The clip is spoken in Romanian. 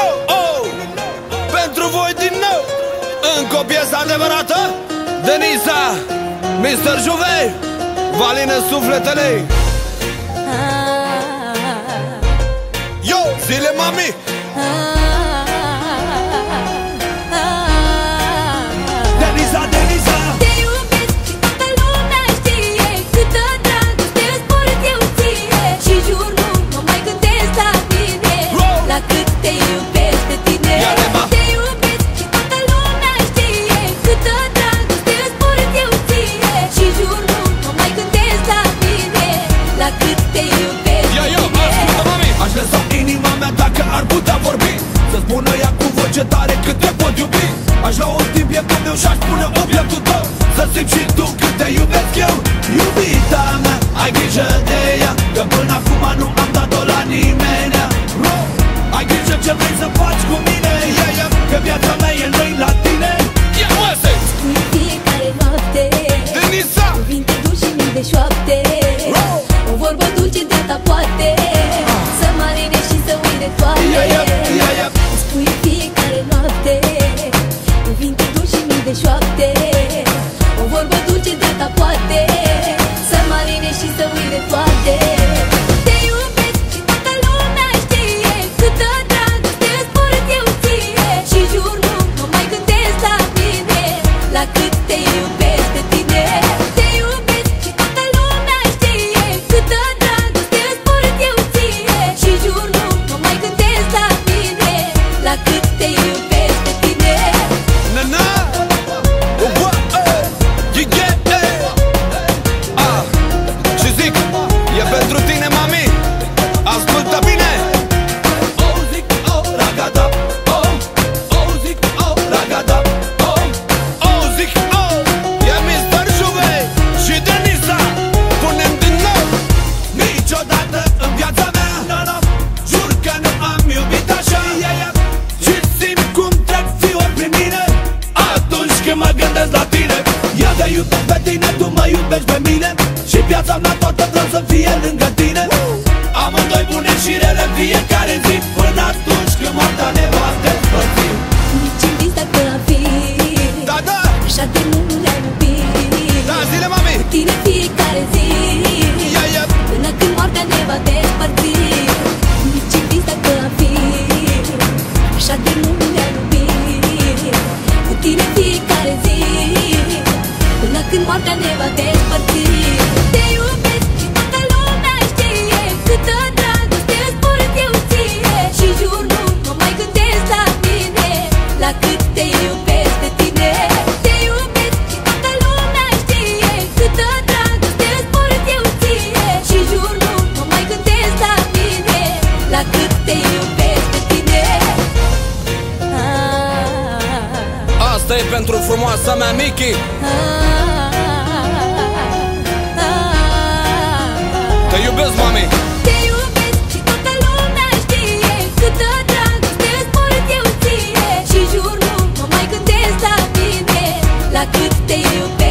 nou, oh, pentru voi din nou. Încă o piesă adevărată. Denisa, Mr. Juve, Valină sufletele. Yo, zile mami. Denisa, Denisa. Te iubesc și toată lumea știe câtă dragoste îți port eu ție. Și jur nu mă mai gândesc la tine, la cât te iubesc pe tine. Te iubesc și toată lumea știe câtă dragoste îți port eu ție. Și jur nu mă mai gândesc la tine, la cât te iubesc pe tine. Ascultă mami. Aș lăsa inima mea dacă ar putea vorbi, să spună ea cu voce tare cât te pot iubi. Aș lua un timp pieptul meu și-aș pune obiectul tău, să simți și tu cât te iubesc eu. Iubita mea, ai grijă de ea, că până acum nu am dat-o la nimenea. Ai grijă ce vrei să faci cu mine, că viața mea e noi la tine. În fiecare noapte Denisa, cuvinte dulci și mii de șoapte, o vorbă dulce de-a ta poate să mă aline și să uit de toate. Îmi spui în fiecare noapte cuvinte dulci și mii de șoapte, o vorbă dulce de-a ta poate să mă aline și să uit de toate. Te iubesc și toată lumea știe câtă dragoste îți port eu ție. Și jur nu mă mai gândesc la tine, la cât te iubesc pe tine. Te iubesc și toată lumea știe câtă dragoste îți port eu ție. Și jur nu mă mai gândesc la tine, la cât te iubesc pe tine. na-na, și zic, e pentru tine mami. Ascultă bine. Oh, zic, oh, ragada, oh, oh, zic, oh, ragada, oh, oh, zic, oh, e Mr. Juve și Denisa. Punem din nou. Niciodată în viața mea, jur că nu am iubit așa. Și simt cum trec fiori prin mine atunci când mă gândesc la tine. Eu te iubesc pe tine, tu mă iubești pe mine, și viața mea toată vreau să fie lângă tine. Amândoi bune și rele în fiecare zi, până atunci când moartea ne va despărți. Nici în vis dacă am fi, Da, da, așa de mult nu ne-am iubit. da, zile mami. Cu tine fiecare zi, până când moartea ne va despărți. Nici în vis dacă am fi, așa de mult nu ne-am iubit. Cu tine fiecare zi, până când moartea ne va despărți. Te iubesc și toată lumea știe câtă dragoste îți port eu ție. Și jur nu mă mai gândesc la tine, la cât te iubesc pe tine. Te iubesc și toată lumea știe câtă dragoste îți port eu ție. Și jur nu mă mai gândesc la tine, la cât te iubesc pe tine. Asta e pentru frumoasa mea Miki. Te iubesc mami. Te iubesc și toată lumea știe câtă dragoste îți port eu ție. Și jur nu mă mai gândesc la tine, la cât te iubesc.